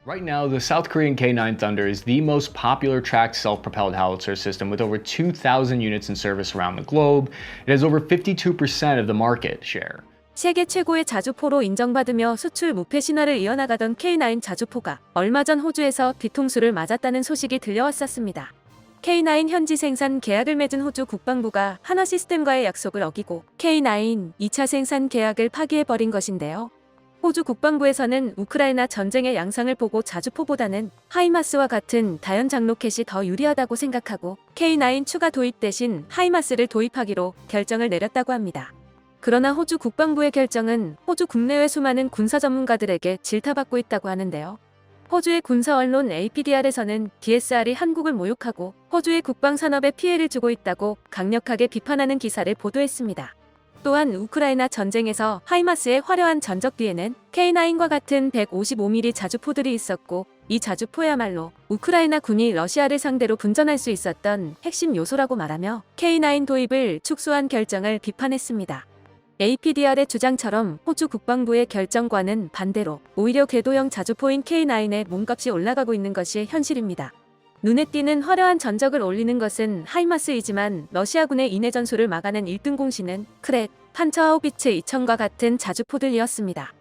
Right now, the South Korean K9 Thunder is the most popular tracked self-propelled howitzer system with over 2,000 units in service around the globe. It has over 52% of the market share. 세계 최고의 자주포로 인정받으며 수출 무패 신화를 이어나가던 K9 자주포가 얼마 전 호주에서 뒤통수를 맞았다는 소식이 들려왔었습니다. K9 현지 생산 계약을 맺은 호주 국방부가 한화 시스템과의 약속을 어기고 K9 2차 생산 계약을 파기해버린 것인데요. 호주 국방부에서는 우크라이나 전쟁의 양상을 보고 자주포보다는 하이마스와 같은 다연장로 켓이 더 유리하다고 생각하고 K9 추가 도입 대신 하이마스를 도입하기로 결정을 내렸다고 합니다. 그러나 호주 국방부의 결정은 호주 국내외 수많은 군사 전문가들에게 질타받고 있다고 하는데요. 호주의 군사 언론 APDR에서는 DSR이 한국을 모욕하고 호주의 국방 산업에 피해를 주고 있다고 강력하게 비판하는 기사를 보도했습니다. 또한 우크라이나 전쟁에서 하이마스의 화려한 전적 뒤에는 K9과 같은 155mm 자주포들이 있었고 이 자주포야말로 우크라이나 군이 러시아를 상대로 분전할 수 있었던 핵심 요소라고 말하며 K9 도입을 축소한 결정을 비판했습니다. APDR의 주장처럼 호주 국방부의 결정과는 반대로 오히려 궤도형 자주포인 K9의 몸값이 올라가고 있는 것이 현실입니다. 눈에 띄는 화려한 전적을 올리는 것은 하이마스이지만 러시아군의 인해 전술을 막아낸 1등 공신은 크렛, 판처하우비츠 2000과 같은 자주포들이었습니다.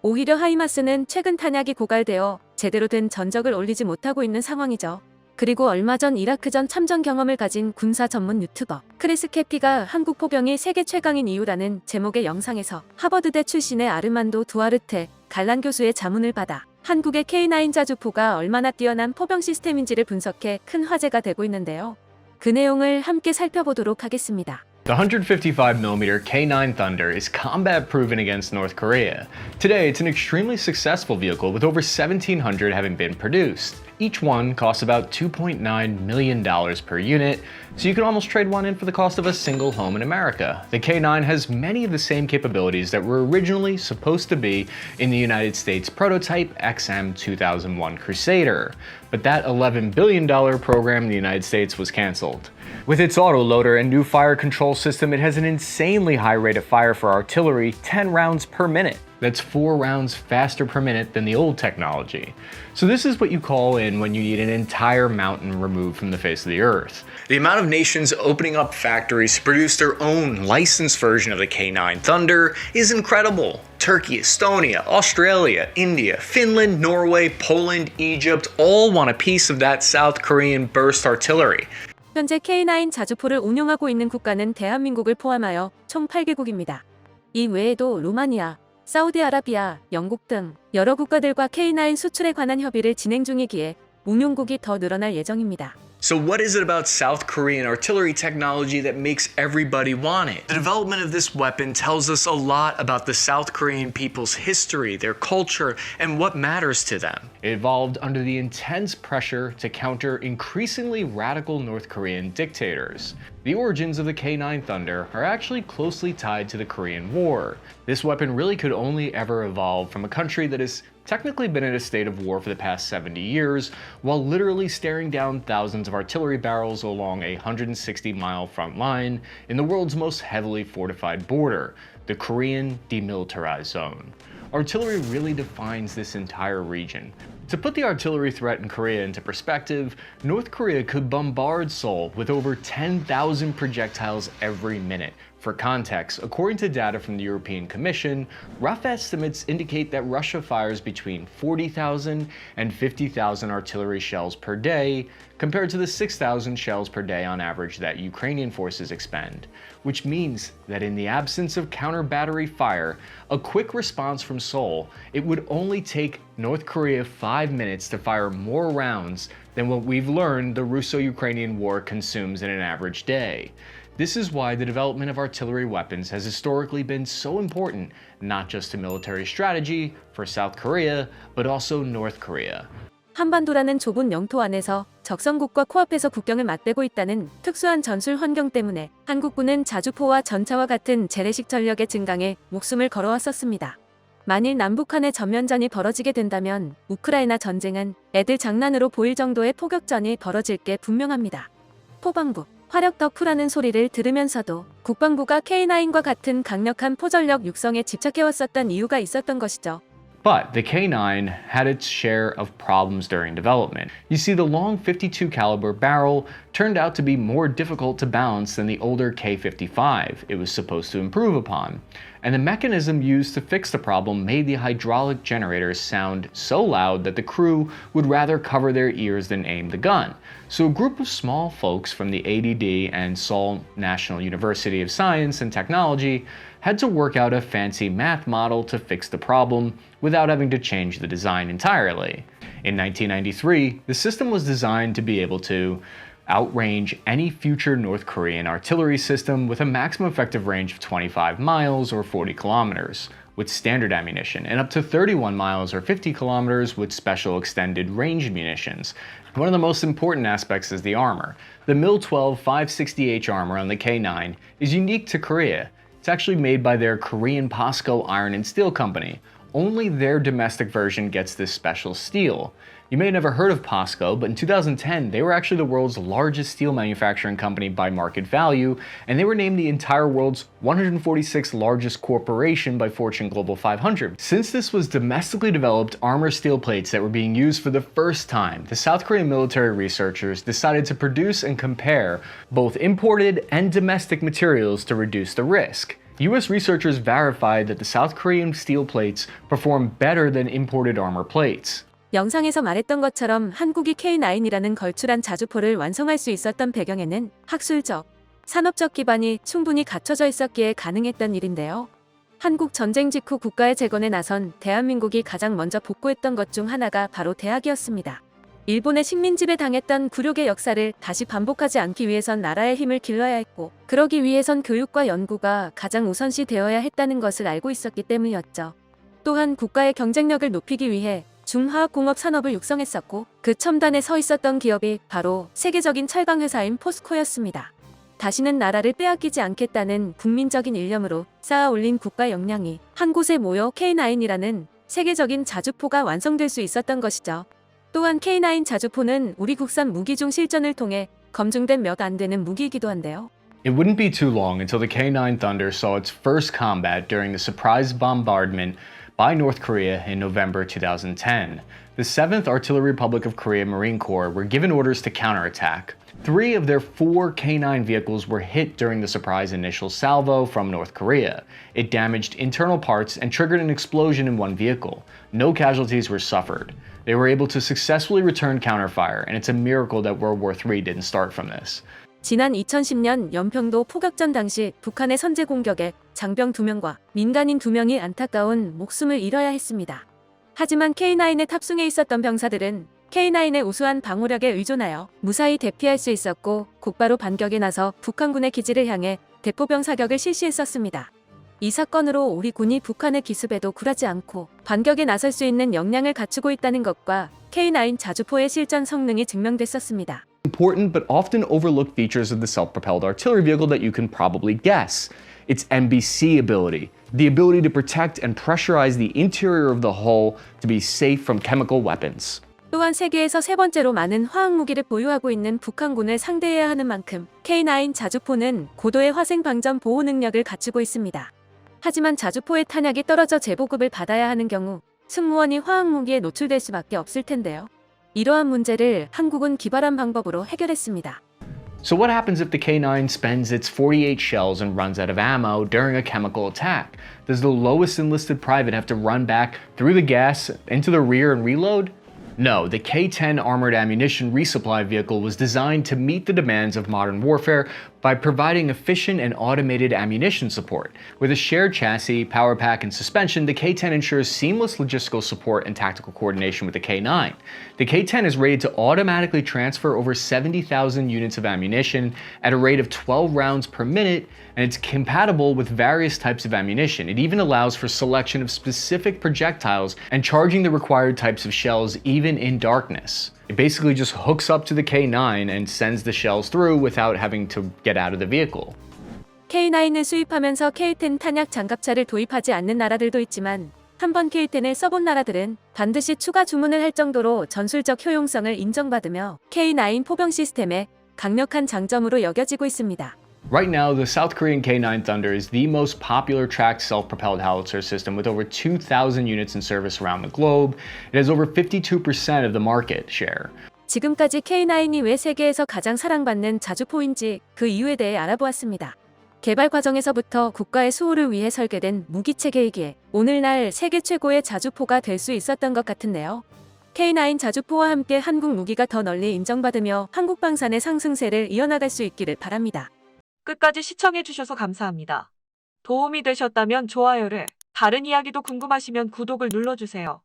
오히려 하이마스는 최근 탄약이 고갈되어 제대로 된 전적을 올리지 못하고 있는 상황이죠. 그리고 얼마 전 이라크전 참전 경험을 가진 군사 전문 유튜버 크리스 캐피가 한국 포병이 세계 최강인 이유라는 제목의 영상에서 하버드대 출신의 아르만도 두아르테 갈란 교수의 자문을 받아 한국의 K9 자주포가 얼마나 뛰어난 포병 시스템인지를 분석해 큰 화제가 되고 있는데요. 그 내용을 함께 살펴보도록 하겠습니다. The 155mm K9 Thunder is combat proven against North Korea. Today, it's an extremely successful vehicle with over 1,700 having been produced. Each one costs about $2.9 million per unit, so you can almost trade one in for the cost of a single home in America. The K9 has many of the same capabilities that were originally supposed to be in the United States prototype XM2001 Crusader, but that $11 billion program in the United States was canceled. With its autoloader and new fire control system, it has an insanely high rate of fire for artillery, 10 rounds per minute. That's 4 rounds faster per minute than the old technology. So this is what you call in when you need an entire mountain removed from the face of the earth. The amount of nations opening up factories to produce their own licensed version of the K9 Thunder is incredible. Turkey, Estonia, Australia, India, Finland, Norway, Poland, Egypt all want a piece of that South Korean burst artillery. 현재 K9 자주포를 운용하고 있는 국가는 대한민국을 포함하여 총 8개국입니다. 이 외에도 루마니아, 사우디아라비아, 영국 등 여러 국가들과 K9 수출에 관한 협의를 진행 중이기에 운용국이 더 늘어날 예정입니다. So what is it about South Korean artillery technology that makes everybody want it? The development of this weapon tells us a lot about the South Korean people's history, their culture, and what matters to them. It evolved under the intense pressure to counter increasingly radical North Korean dictators. The origins of the K9 Thunder are actually closely tied to the Korean War. This weapon really could only ever evolve from a country that has technically been in a state of war for the past 70 years, while literally staring down thousands of artillery barrels along a 160-mile front line in the world's most heavily fortified border, the Korean Demilitarized Zone. Artillery really defines this entire region. To put the artillery threat in Korea into perspective, North Korea could bombard Seoul with over 10,000 projectiles every minute. For context, according to data from the European Commission, rough estimates indicate that Russia fires between 40,000 and 50,000 artillery shells per day, compared to the 6,000 shells per day on average that Ukrainian forces expend, which means that in the absence of counter-battery fire, a quick response from Seoul, it would only take North Korea 5 minutes to fire more rounds than what we've learned the Russo-Ukrainian war consumes in an average day. This is why the development of artillery weapons has historically been so important, not just to military strategy for South Korea, but also North Korea. 한반도라는 좁은 영토 안에서 적성국과 코앞에서 국경을 맞대고 있다는 특수한 전술 환경 때문에 한국군은 자주포와 전차와 같은 재래식 전력의 증강에 목숨을 걸어왔었습니다. 만일 남북한의 전면전이 벌어지게 된다면 우크라이나 전쟁은 애들 장난으로 보일 정도의 포격전이 벌어질 게 분명합니다. 포방부, 화력 덕후라는 소리를 들으면서도 국방부가 K9과 같은 강력한 포전력 육성에 집착해왔었던 이유가 있었던 것이죠. But the K9 had its share of problems during development. You see, the long 52 caliber barrel turned out to be more difficult to balance than the older K55 it was supposed to improve upon. And the mechanism used to fix the problem made the hydraulic generators sound so loud that the crew would rather cover their ears than aim the gun. So a group of small folks from the ADD and Seoul National University of Science and Technology had to work out a fancy math model to fix the problem without having to change the design entirely. In 1993, the system was designed to be able to outrange any future North Korean artillery system with a maximum effective range of 25 miles or 40 kilometers with standard ammunition, and up to 31 miles or 50 kilometers with special extended range munitions. One of the most important aspects is the armor. The Mil-12 560H armor on the K9 is unique to Korea. It's actually made by their Korean POSCO Iron and Steel Company. Only their domestic version gets this special steel. You may have never heard of POSCO, but in 2010, they were actually the world's largest steel manufacturing company by market value, and they were named the entire world's 146th largest corporation by Fortune Global 500. Since this was domestically developed armor steel plates that were being used for the first time, the South Korean military researchers decided to produce and compare both imported and domestic materials to reduce the risk. US researchers verified that the South Korean steel plates perform better than imported armor plates. 영상에서 말했던 것처럼 한국이 K9이라는 걸출한 자주포를 완성할 수 있었던 배경에는 학술적, 산업적 기반이 충분히 갖춰져 있었기에 가능했던 일인데요. 한국 전쟁 직후 국가의 재건에 나선 대한민국이 가장 먼저 복구했던 것 중 하나가 바로 대학이었습니다. 일본의 식민지배 당했던 굴욕의 역사를 다시 반복하지 않기 위해선 나라의 힘을 길러야 했고, 그러기 위해선 교육과 연구가 가장 우선시 되어야 했다는 것을 알고 있었기 때문이었죠. 또한 국가의 경쟁력을 높이기 위해 중화학공업 산업을 육성했었고, 그 첨단에 서 있었던 기업이 바로 세계적인 철강회사인 포스코였습니다. 다시는 나라를 빼앗기지 않겠다는 국민적인 일념으로 쌓아 올린 국가 역량이 한 곳에 모여 K9이라는 세계적인 자주포가 완성될 수 있었던 것이죠. 또한 K9 자주포는 우리 국산 무기 중 실전을 통해 검증된 몇 안 되는 무기이기도 한데요. It wouldn't be too long until the K9 Thunder saw its first combat during the surprise bombardment by North Korea in November 2010. The 7th Artillery Republic of Korea Marine Corps were given orders to counterattack. 3 of their 4 K9 vehicles were hit during the surprise initial salvo from North Korea. It damaged internal parts and triggered an explosion in one vehicle. No casualties were suffered. They were able to successfully return counterfire, and it's a miracle that World War III didn't start from this. 지난 2010년 연평도 포격전 당시 북한의 선제 공격에 장병 2명과 민간인 2명이 안타까운 목숨을 잃어야 했습니다. 하지만 K9에 탑승해 있었던 병사들은 K9의 우수한 방호력에 의존하여 무사히 대피할 수 있었고, 곧바로 반격에 나서 북한군의 기지를 향해 대포병 사격을 실시했었습니다. 이 사건으로 우리 군이 북한의 기습에도 굴하지 않고 반격에 나설 수 있는 역량을 갖추고 있다는 것과 K9 자주포의 실전 성능이 증명됐었습니다. Important but often overlooked features of the self-propelled artillery vehicle that you can probably guess. Its MBC ability, the ability to protect and pressurize the interior of the hull to be safe from chemical weapons. 또한 세계에서 세 번째로 많은 화학무기를 보유하고 있는 북한군을 상대해야 하는 만큼 K9 자주포는 고도의 화생 방전 보호 능력을 갖추고 있습니다. 하지만 자주포의 탄약이 떨어져 재보급을 받아야 하는 경우 승무원이 화학무기에 노출될 수밖에 없을 텐데요. 이러한 문제를 한국은 기발한 방법으로 해결했습니다. So what happens if the K9 spends its 48 shells and runs out of ammo during a chemical attack? Does the lowest enlisted private have to run back through the gas into the rear and reload? No, the K-10 armored ammunition resupply vehicle was designed to meet the demands of modern warfare by providing efficient and automated ammunition support. With a shared chassis, power pack, and suspension, the K-10 ensures seamless logistical support and tactical coordination with the K-9. The K-10 is rated to automatically transfer over 70,000 units of ammunition at a rate of 12 rounds per minute, and it's compatible with various types of ammunition. It even allows for selection of specific projectiles and charging the required types of shells even in darkness. It basically just hooks up to the K9 and sends the shells through without having to get out of the vehicle. K9을 수입하면서 K10 탄약 장갑차를 도입하지 않는 나라들도 있지만 한번 K10을 써본 나라들은 반드시 추가 주문을 할 정도로 전술적 효용성을 인정받으며 K9 포병 시스템의 강력한 장점으로 여겨지고 있습니다. Right now, the South Korean K9 Thunder is the most popular tracked self-propelled howitzer system with over 2,000 units in service around the globe. It has over 52% of the market share. 지금까지 K9이 왜 세계에서 가장 사랑받는 자주포인지 그 이유에 대해 알아보았습니다. 개발 과정에서부터 국가의 수호를 위해 설계된 무기체계이기에 오늘날 세계 최고의 자주포가 될 수 있었던 것 같은데요. K9 자주포와 함께 한국 무기가 더 널리 인정받으며 한국 방산의 상승세를 이어나갈 수 있기를 바랍니다. 끝까지 시청해주셔서 감사합니다. 도움이 되셨다면 좋아요를, 다른 이야기도 궁금하시면 구독을 눌러주세요.